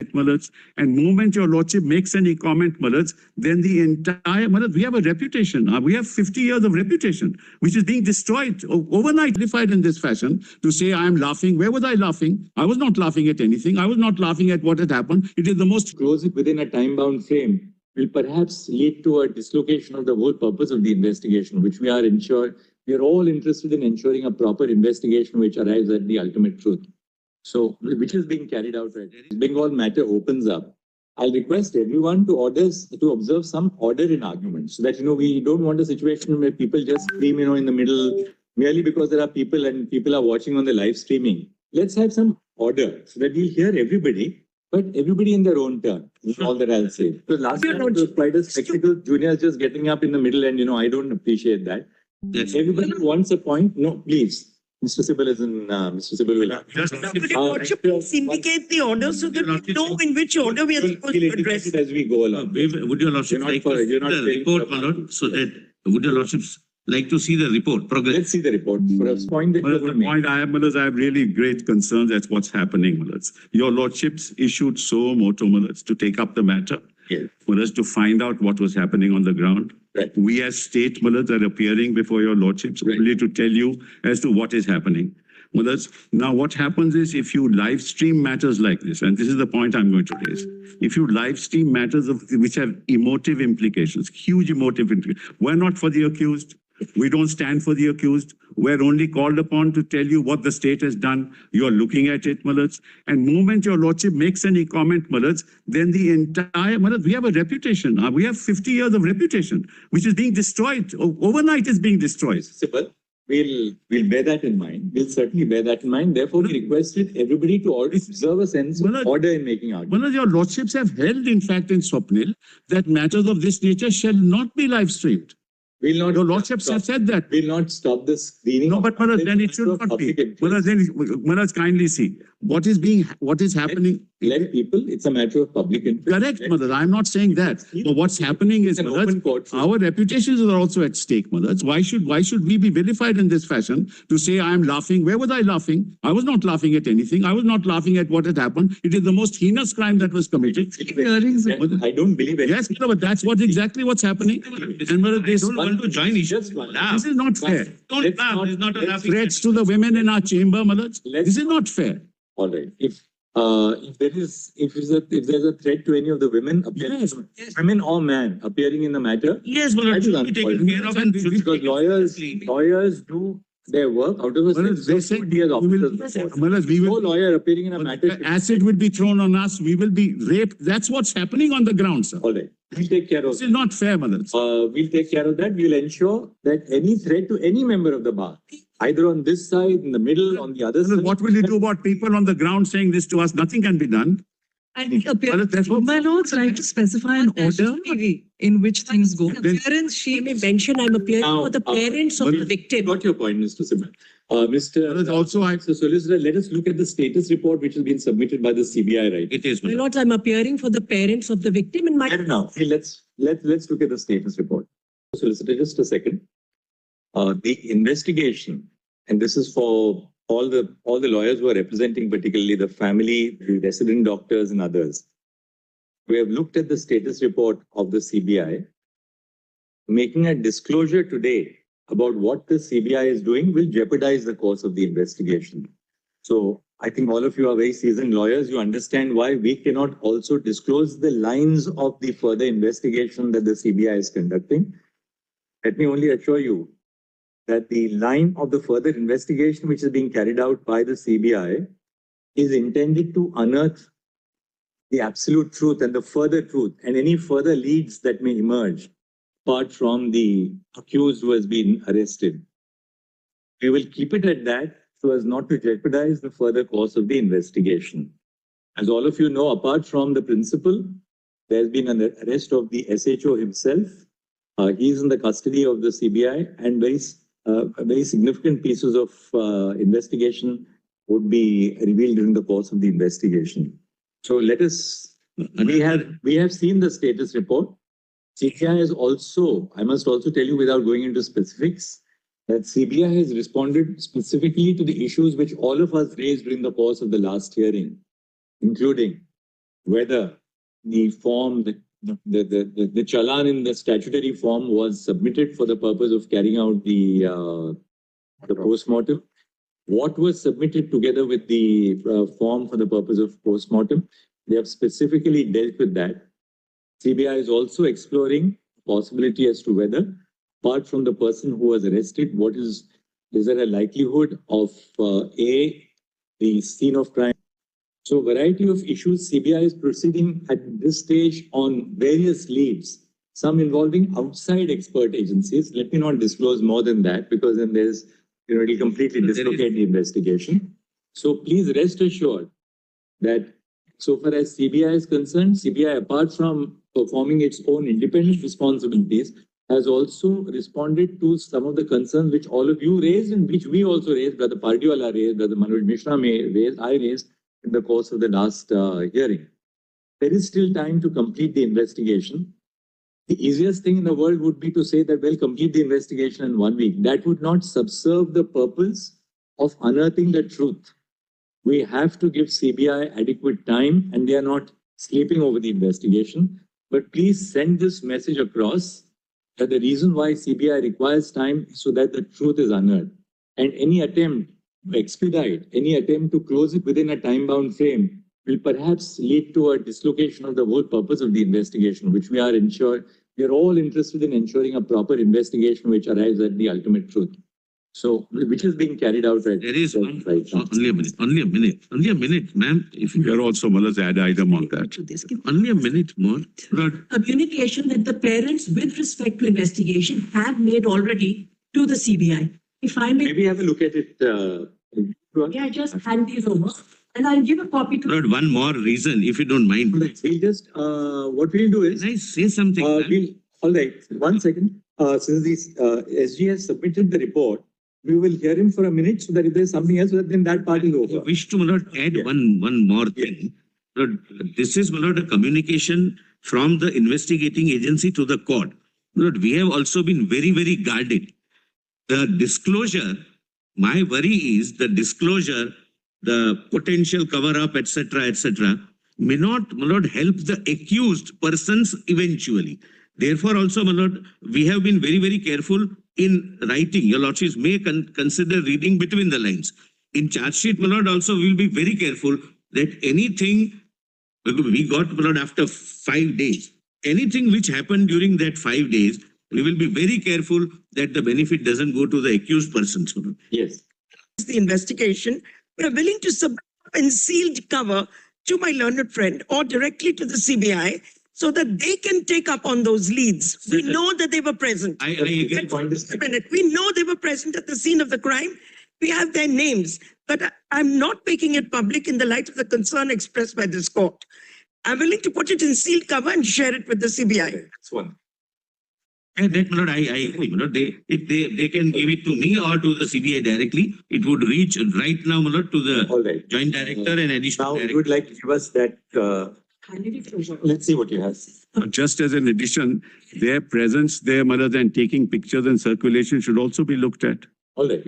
it, Malaj. And moment your lordship makes any comment, Malaj, then the entire, Malaj, we have a reputation. We have 50 years of reputation, which is being destroyed overnight, defied in this fashion to say I am laughing. Where was I laughing? I was not laughing at anything. I was not laughing at what had happened. It is the most... Close it within a time-bound frame will perhaps lead to a dislocation of the whole purpose of the investigation, which we are all interested in ensuring a proper investigation which arrives at the ultimate truth. So, which is being carried out right now. This Bengal matter opens up. I'll request everyone to observe some order in arguments, so that, we don't want a situation where people just scream, in the middle, merely because there are people and people are watching on the live streaming. Let's have some order so that we'll hear everybody, but everybody in their own turn. Is all that I'll say. So last time it was quite a spectacle, juniors just getting up in the middle, and I don't appreciate that. Yes. Everybody wants a point. No, please. Mr. Sibal is in. Mr. Sibal will. Could your lordship please indicate the order so that we know in which order we are supposed to address it as we go along? Would your lordship like to see the report, my lord? So that would your lordship like to see the report progress? Let's see the report. For a point that the point I have really great concerns. That's what's happening, Malaj. Your lordships issued so moto, Malaj, to take up the matter. Yes. For us to find out what was happening on the ground. Right. We as state, Malaj, are appearing before your lordships only to tell you as to what is happening. Malaj, now what happens is if you live stream matters like this, and this is the point I'm going to raise, if you live stream matters which have emotive implications, huge emotive implications, we're not for the accused. We don't stand for the accused. We're only called upon to tell you what the state has done. You're looking at it, Malaj. And moment your lordship makes any comment, Malaj, then the entire, Malaj, we have a reputation. We have 50 years of reputation, which is being destroyed. Overnight is being destroyed. Sibal, we'll bear that in mind. We'll certainly bear that in mind. Therefore, we requested everybody to observe a sense of order in making arguments. Malaj, your lordships have held, in fact, in Swapnil, that matters of this nature shall not be live streamed. Your lordships have said that. We'll not stop the screening. No, but Malaj, then it should not be. Malaj, kindly see what is happening. Let people, it's a matter of public interest. Correct, Malaj. I'm not saying that. But what's happening is, Malaj, our reputations are also at stake, Malaj. Why should we be vilified in this fashion to say I'm laughing? Where was I laughing? I was not laughing at anything. I was not laughing at what had happened. It is the most heinous crime that was committed. I don't believe it. Yes, but that's exactly what's happening. And Malaj, they don't want to join each other. This is not fair. Don't laugh. It's not a laughing. Threats to the women in our chamber, Malaj. This is not fair. All right. If there's a threat to any of the women, women or man appearing in the matter, yes, but it should be taken care of, and because lawyers do their work out of a they said no lawyer appearing in a matter. Acid will be thrown on us. We will be raped. That's what's happening on the ground, sir. All right. We'll take care of this. Is not fair, Malaj. We'll take care of that. We'll ensure that any threat to any member of the bar, either on this side, in the middle, on the other side. What will you do about people on the ground saying this to us? Nothing can be done. And my lords like to specify an order in which things go. Parents, she may mention I'm appearing for the parents of the victim. Got your point, Mr. Sibal. Mr. Solicitor, let us look at the status report which has been submitted by the CBI, right? It is. My lords, I'm appearing for the parents of the victim in my... Now, let's look at the status report. Solicitor, just a second. The investigation, and this is for all the lawyers who are representing particularly the family, the resident doctors and others. We have looked at the status report of the CBI. Making a disclosure today about what the CBI is doing will jeopardize the course of the investigation. So I think all of you are very seasoned lawyers. You understand why we cannot also disclose the lines of the further investigation that the CBI is conducting. Let me only assure you that the line of the further investigation which is being carried out by the CBI is intended to unearth the absolute truth and the further truth and any further leads that may emerge apart from the accused who has been arrested. We will keep it at that so as not to jeopardize the further course of the investigation. As all of you know, apart from the principal, there has been an arrest of the SHO himself. He is in the custody of the CBI, and very significant pieces of investigation would be revealed during the course of the investigation. So let us, we have seen the status report. CBI has also, I must also tell you without going into specifics, that CBI has responded specifically to the issues which all of us raised during the course of the last hearing, including whether the form, the challan in the statutory form was submitted for the purpose of carrying out the post-mortem. What was submitted together with the form for the purpose of post-mortem. They have specifically dealt with that. CBI is also exploring possibility as to whether, apart from the person who was arrested, is there a likelihood of the scene of crime? So, variety of issues. CBI is proceeding at this stage on various leads, some involving outside expert agencies. Let me not disclose more than that, because then there's, it will completely dislocate the investigation. So please rest assured that so far as CBI is concerned, CBI, apart from performing its own independent responsibilities, has also responded to some of the concerns which all of you raised and which we also raised, Brother Pardiwala raised, Brother Manoj Mishra raised, I raised in the course of the last hearing. There is still time to complete the investigation. The easiest thing in the world would be to say that we'll complete the investigation in 1 week. That would not subserve the purpose of unearthing the truth. We have to give CBI adequate time, and they are not sleeping over the investigation. But please send this message across that the reason why CBI requires time is so that the truth is unearthed. And any attempt to expedite, any attempt to close it within a time-bound frame will perhaps lead to a dislocation of the whole purpose of the investigation, which we are all interested in ensuring a proper investigation which arrives at the ultimate truth. So, which is being carried out right There is one, right now. only a minute, ma'am. If you are also Mullah's add item on that. Only a minute more. Communication that the parents with respect to investigation have made already to the CBI. If I may, Maybe have a look at it. I just hand these over and I'll give a copy to Lord, one more reason, if you don't mind. We'll just, what we'll do is, Can I say something? all right, 1 second. Since this SG has submitted the report, we will hear him for a minute so that if there's something else, then that part is I over. wish to add one more thing. Lord, this is a communication from the investigating agency to the court. Lord, we have also been very, very guarded. The disclosure, my worry is the disclosure, the potential cover-up, etc., may not help the accused persons eventually. Therefore, also, my lord, we have been very, very careful in writing. Your lordships may consider reading between the lines. In charge sheet, my lord, also we will be very careful that anything we got, my lord, after 5 days, anything which happened during that 5 days, we will be very careful that the benefit doesn't go to the accused persons. Yes. the investigation. We are willing to submit a sealed cover to my learned friend or directly to the CBI so that they can take up on those leads. We know that they were present. I agree. We know they were present at the scene of the crime. We have their names, but I'm not making it public in the light of the concern expressed by this court. I'm willing to put it in sealed cover and share it with the CBI. That's one. And that, my lord, I agree. My lord, if they can give it to me or to the CBI directly, it would reach right now, my lord, to the All right. joint director and additional Now, you director. would like to give us that. Let's see what you have. Just as an addition, their presence there, Mother, and taking pictures and circulation should also be looked at. All right.